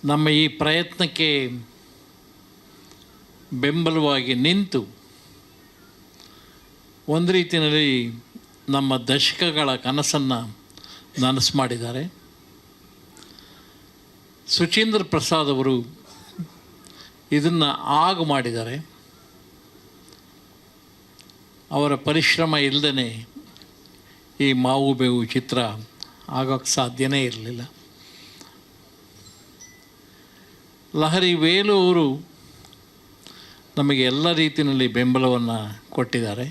ನಮ್ಮ ಈ ಪ್ರಯತ್ನಕ್ಕೆ ಬೆಂಬಲವಾಗಿ ನಿಂತು ಒಂದು ರೀತಿಯಲ್ಲಿ ನಮ್ಮ ದಶಕಗಳ ಕನಸನ್ನು ನನಸು ಮಾಡಿದ್ದಾರೆ. ಸುಚೀಂದ್ರ ಪ್ರಸಾದ್ ಅವರು ಇದನ್ನು ಆಗು ಮಾಡಿದ್ದಾರೆ. ಅವರ ಪರಿಶ್ರಮ ಇಲ್ಲದೇ ಈ ಮಾವು ಬೇವು ಚಿತ್ರ ಆಗೋಕ್ಕೆ ಸಾಧ್ಯನೇ ಇರಲಿಲ್ಲ. ಲಹರಿ ವೇಲು ಅವರು ನಮಗೆ ಎಲ್ಲ ರೀತಿಯಲ್ಲಿ ಬೆಂಬಲವನ್ನು ಕೊಟ್ಟಿದ್ದಾರೆ.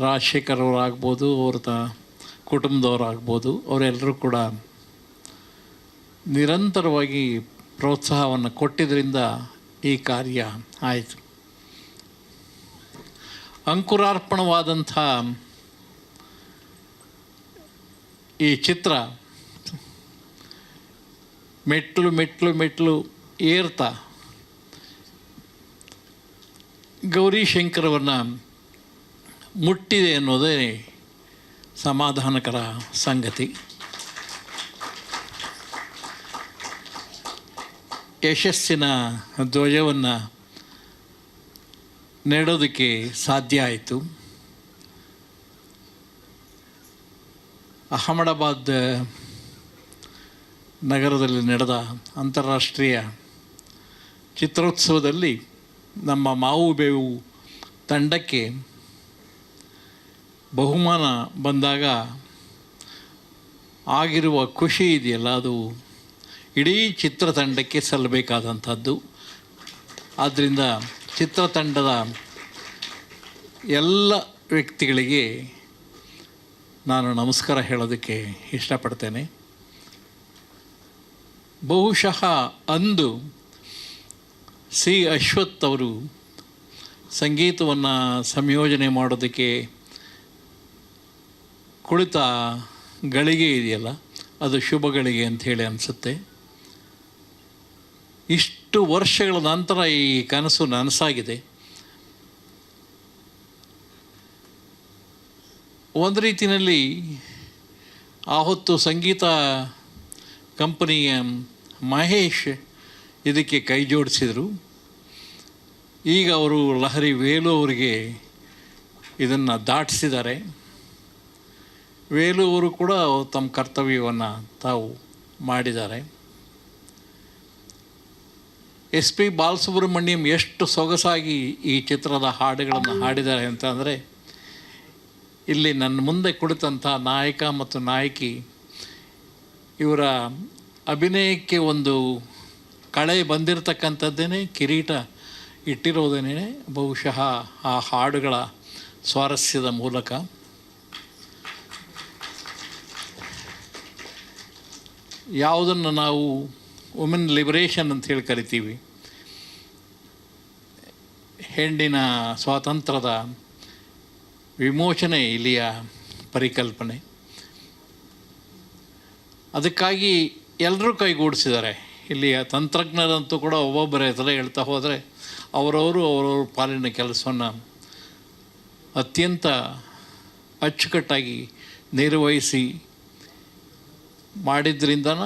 ರಾಜಶೇಖರ್ ಅವರಾಗ್ಬೋದು, ಅವ್ರ ಕುಟುಂಬದವರಾಗ್ಬೋದು, ಅವರೆಲ್ಲರೂ ಕೂಡ ನಿರಂತರವಾಗಿ ಪ್ರೋತ್ಸಾಹವನ್ನು ಕೊಟ್ಟಿದ್ದರಿಂದ ಈ ಕಾರ್ಯ ಆಯಿತು. ಅಂಕುರಾರ್ಪಣವಾದಂಥ ಈ ಚಿತ್ರ ಮೆಟ್ಲು ಮೆಟ್ಲು ಮೆಟ್ಲು ಏರ್ತಾ ಗೌರಿಶಂಕರವನ್ನು ಮುಟ್ಟಿದೆ ಅನ್ನೋದೇ ಸಮಾಧಾನಕರ ಸಂಗತಿ. ಯಶಸ್ಸಿನ ಧ್ವಜವನ್ನು ನೆಡೋದಕ್ಕೆ ಸಾಧ್ಯ ಆಯಿತು. ಅಹಮದಾಬಾದ್ ನಗರದಲ್ಲಿ ನಡೆದ ಅಂತಾರಾಷ್ಟ್ರೀಯ ಚಿತ್ರೋತ್ಸವದಲ್ಲಿ ನಮ್ಮ ಮಾವು ಬೇವು ತಂಡಕ್ಕೆ ಬಹುಮಾನ ಬಂದಾಗ ಆಗಿರುವ ಖುಷಿ ಇದೆಯಲ್ಲ, ಅದು ಇಡೀ ಚಿತ್ರತಂಡಕ್ಕೆ ಸಲ್ಲಬೇಕಾದಂಥದ್ದು. ಆದ್ದರಿಂದ ಚಿತ್ರತಂಡದ ಎಲ್ಲ ವ್ಯಕ್ತಿಗಳಿಗೆ ನಾನು ನಮಸ್ಕಾರ ಹೇಳೋದಕ್ಕೆ ಇಷ್ಟಪಡ್ತೇನೆ. ಬಹುಶಃ ಅಂದು ಸಿ ಅಶ್ವಥ್ ಅವರು ಸಂಗೀತವನ್ನು ಸಂಯೋಜನೆ ಮಾಡೋದಕ್ಕೆ ಕುಳಿತ ಗಳಿಗೆ ಇದೆಯಲ್ಲ, ಅದು ಶುಭ ಗಳಿಗೆ ಅಂಥೇಳಿ ಅನಿಸುತ್ತೆ. ಇಷ್ಟು ವರ್ಷಗಳ ನಂತರ ಈ ಕನಸು ನನಸಾಗಿದೆ. ಒಂದು ರೀತಿಯಲ್ಲಿ ಆ ಹೊತ್ತು ಸಂಗೀತ ಕಂಪನಿಯ ಮಹೇಶ್ ಇದಕ್ಕೆ ಕೈ ಜೋಡಿಸಿದರು. ಈಗ ಅವರು ಲಹರಿ ವೇಲು ಅವರಿಗೆ ಇದನ್ನು ದಾಟಿಸಿದ್ದಾರೆ. ವೇಲು ಅವರು ಕೂಡ ತಮ್ಮ ಕರ್ತವ್ಯವನ್ನು ತಾವು ಮಾಡಿದ್ದಾರೆ. ಎಸ್ ಪಿ ಬಾಲಸುಬ್ರಹ್ಮಣ್ಯಂ ಎಷ್ಟು ಸೊಗಸಾಗಿ ಈ ಚಿತ್ರದ ಹಾಡುಗಳನ್ನು ಹಾಡಿದ್ದಾರೆ ಅಂತಂದರೆ, ಇಲ್ಲಿ ನನ್ನ ಮುಂದೆ ಕುಳಿತಂಥ ನಾಯಕ ಮತ್ತು ನಾಯಕಿ ಇವರ ಅಭಿನಯಕ್ಕೆ ಒಂದು ಕಳೆ ಬಂದಿರತಕ್ಕಂಥದ್ದೇನೆ, ಕಿರೀಟ ಇಟ್ಟಿರೋದೇನೆ ಬಹುಶಃ ಆ ಹಾಡುಗಳ ಸ್ವಾರಸ್ಯದ ಮೂಲಕ. ಯಾವುದನ್ನು ನಾವು ವುಮೆನ್ ಲಿಬರೇಷನ್ ಅಂಥೇಳಿ ಕರಿತೀವಿ, ಹೆಣ್ಣಿನ ಸ್ವಾತಂತ್ರ್ಯದ ವಿಮೋಚನೆ ಇಲ್ಲಿಯ ಪರಿಕಲ್ಪನೆ. ಅದಕ್ಕಾಗಿ ಎಲ್ಲರೂ ಕೈಗೂಡಿಸಿದ್ದಾರೆ. ಇಲ್ಲಿಯ ತಂತ್ರಜ್ಞರಂತೂ ಕೂಡ ಒಬ್ಬೊಬ್ಬರ ಹೆಸರೇ ಹೇಳ್ತಾ ಹೋದರೆ ಅವರವರು ಪಾಲಿನ ಕೆಲಸವನ್ನು ಅತ್ಯಂತ ಅಚ್ಚುಕಟ್ಟಾಗಿ ನಿರ್ವಹಿಸಿ ಮಾಡಿದ್ರಿಂದನ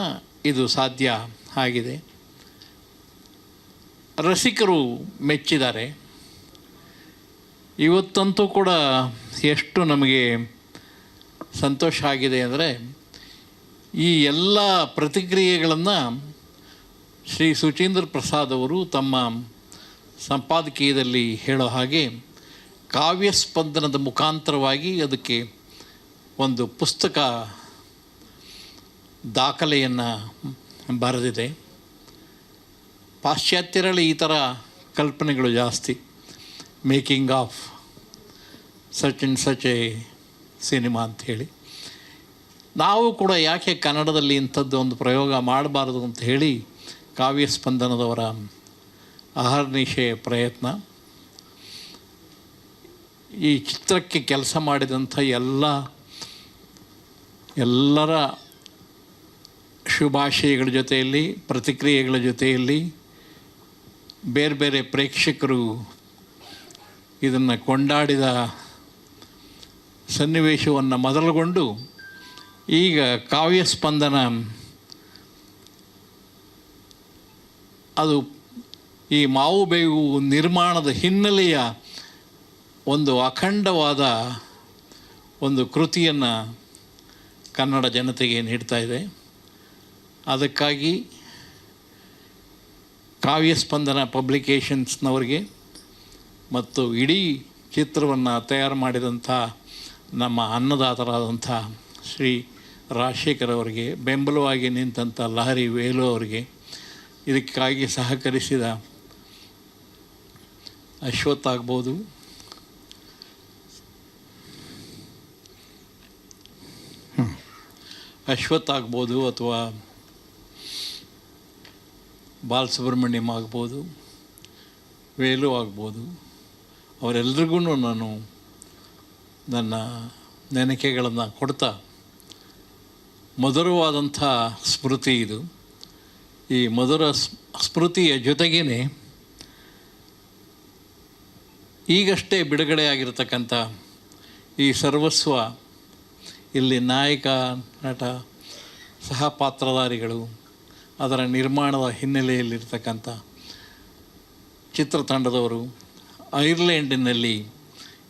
ಇದು ಸಾಧ್ಯ ಆಗಿದೆ. ರಸಿಕರು ಮೆಚ್ಚಿದ್ದಾರೆ. ಇವತ್ತಂತೂ ಕೂಡ ಎಷ್ಟು ನಮಗೆ ಸಂತೋಷ ಆಗಿದೆ ಅಂದರೆ, ಈ ಎಲ್ಲ ಪ್ರತಿಕ್ರಿಯೆಗಳನ್ನು ಶ್ರೀ ಸುಚೀಂದ್ರ ಪ್ರಸಾದ್ ಅವರು ತಮ್ಮ ಸಂಪಾದಕೀಯದಲ್ಲಿ ಹೇಳೋ ಹಾಗೆ ಕಾವ್ಯ ಸ್ಪಂದನದ ಮುಖಾಂತರವಾಗಿ ಅದಕ್ಕೆ ಒಂದು ಪುಸ್ತಕ ದಾಖಲೆಯನ್ನು ಬರೆದಿದೆ. ಪಾಶ್ಚಾತ್ಯರಲ್ಲಿ ಈ ಥರ ಕಲ್ಪನೆಗಳು ಜಾಸ್ತಿ, making of such and such A cinema ಅಂಥೇಳಿ. ನಾವು ಕೂಡ ಯಾಕೆ ಕನ್ನಡದಲ್ಲಿ ಇಂಥದ್ದು ಒಂದು ಪ್ರಯೋಗ ಮಾಡಬಾರ್ದು ಅಂತ ಹೇಳಿ ಕಾವ್ಯ ಸ್ಪಂದನದವರ ಅಹರ್ನಿಶೆ ಪ್ರಯತ್ನ. ಈ ಚಿತ್ರಕ್ಕೆ ಕೆಲಸ ಮಾಡಿದಂಥ ಎಲ್ಲರ ಶುಭಾಶಯಗಳ ಜೊತೆಯಲ್ಲಿ, ಪ್ರತಿಕ್ರಿಯೆಗಳ ಜೊತೆಯಲ್ಲಿ ಬೇರೆ ಬೇರೆ ಪ್ರೇಕ್ಷಕರು ಇದನ್ನು ಕೊಂಡಾಡಿದ ಸನ್ನಿವೇಶವನ್ನು ಮೊದಲುಗೊಂಡು ಈಗ ಕಾವ್ಯ ಸ್ಪಂದನ ಅದು ಈ ಮಾವು ಬೇವು ನಿರ್ಮಾಣದ ಹಿನ್ನೆಲೆಯ ಒಂದು ಅಖಂಡವಾದ ಒಂದು ಕೃತಿಯನ್ನು ಕನ್ನಡ ಜನತೆಗೆ ನೀಡ್ತಾ ಇದೆ. ಅದಕ್ಕಾಗಿ ಕಾವ್ಯಸ್ಪಂದನ ಪಬ್ಲಿಕೇಷನ್ಸ್ನವರಿಗೆ ಮತ್ತು ಇಡೀ ಚಿತ್ರವನ್ನು ತಯಾರು ಮಾಡಿದಂಥ ನಮ್ಮ ಅನ್ನದಾತರಾದಂಥ ಶ್ರೀ ರಾಜಶೇಖರ್ ಅವರಿಗೆ, ಬೆಂಬಲವಾಗಿ ನಿಂತಂಥ ಲಹರಿ ವೇಲು ಅವರಿಗೆ, ಇದಕ್ಕಾಗಿ ಸಹಕರಿಸಿದ ಅಶ್ವಥ್ ಆಗ್ಬೋದು, ಅಥವಾ ಬಾಲಸುಬ್ರಹ್ಮಣ್ಯಂ ಆಗ್ಬೋದು, ವೇಲು ಆಗ್ಬೋದು, ಅವರೆಲ್ಲರಿಗೂ ನಾನು ನನ್ನ ನೆನಕೆಗಳನ್ನು ಕೊಡ್ತಾ, ಮಧುರವಾದಂಥ ಸ್ಮೃತಿ ಇದು. ಈ ಮಧುರ ಸ್ಮೃತಿಯ ಜೊತೆಗೇ ಈಗಷ್ಟೇ ಬಿಡುಗಡೆಯಾಗಿರ್ತಕ್ಕಂಥ ಈ ಸರ್ವಸ್ವ, ಇಲ್ಲಿ ನಾಯಕ, ನಟ, ಸಹ ಪಾತ್ರಧಾರಿಗಳು, ಅದರ ನಿರ್ಮಾಣದ ಹಿನ್ನೆಲೆಯಲ್ಲಿರ್ತಕ್ಕಂಥ ಚಿತ್ರತಂಡದವರು ಐರ್ಲೆಂಡಿನಲ್ಲಿ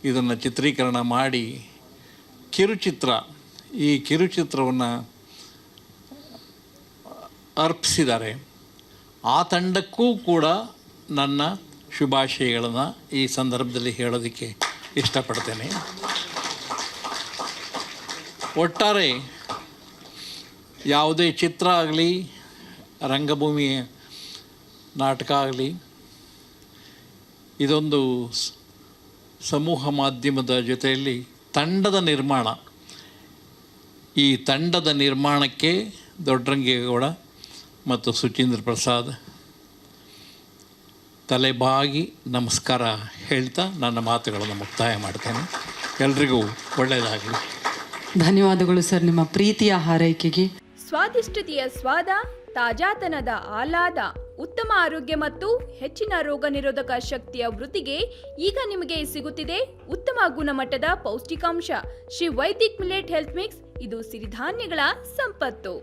ಇದನ್ನು ಚಿತ್ರೀಕರಣ ಮಾಡಿ ಈ ಕಿರುಚಿತ್ರವನ್ನು ಅರ್ಪಿಸಿದ್ದಾರೆ. ಆ ತಂಡಕ್ಕೂ ಕೂಡ ನನ್ನ ಶುಭಾಶಯಗಳನ್ನು ಈ ಸಂದರ್ಭದಲ್ಲಿ ಹೇಳೋದಕ್ಕೆ ಇಷ್ಟಪಡ್ತೇನೆ. ಒಟ್ಟಾರೆ ಯಾವುದೇ ಚಿತ್ರ ಆಗಲಿ, ರಂಗಭೂಮಿ ನಾಟಕ ಆಗಲಿ, ಇದೊಂದು ಸಮೂಹ ಮಾಧ್ಯಮದ ಜೊತೆಯಲ್ಲಿ ತಂಡದ ನಿರ್ಮಾಣ. ಈ ತಂಡದ ನಿರ್ಮಾಣಕ್ಕೆ ದೊಡ್ಡರಂಗೇಗೌಡ ಮತ್ತು ಸುಚೀಂದ್ರ ಪ್ರಸಾದ್ ತಲೆಬಾಗಿ ನಮಸ್ಕಾರ ಹೇಳ್ತಾ ನನ್ನ ಮಾತುಗಳನ್ನು ಮುಕ್ತಾಯ ಮಾಡ್ತೇನೆ. ಎಲ್ರಿಗೂ ಒಳ್ಳೆಯದಾಗಲಿ. ಧನ್ಯವಾದಗಳು ಸರ್, ನಿಮ್ಮ ಪ್ರೀತಿಯ ಹಾರೈಕೆಗೆ. ಸ್ವಾದಿಷ್ಟತೆಯ ಸ್ವಾದ, ತಾಜಾತನದ ಆಹ್ಲಾದ, ಉತ್ತಮ ಆರೋಗ್ಯ ಮತ್ತು ಹೆಚ್ಚಿನ ರೋಗ ನಿರೋಧಕ ಶಕ್ತಿಯ ವೃದ್ಧಿಗೆ ಈಗ ನಿಮಗೆ ಸಿಗುತ್ತಿದೆ ಉತ್ತಮ ಗುಣಮಟ್ಟದ ಪೌಷ್ಟಿಕಾಂಶ Shri Vaidik millet health mix. ಇದು ಸಿರಿಧಾನ್ಯಗಳ ಸಂಪತ್ತು.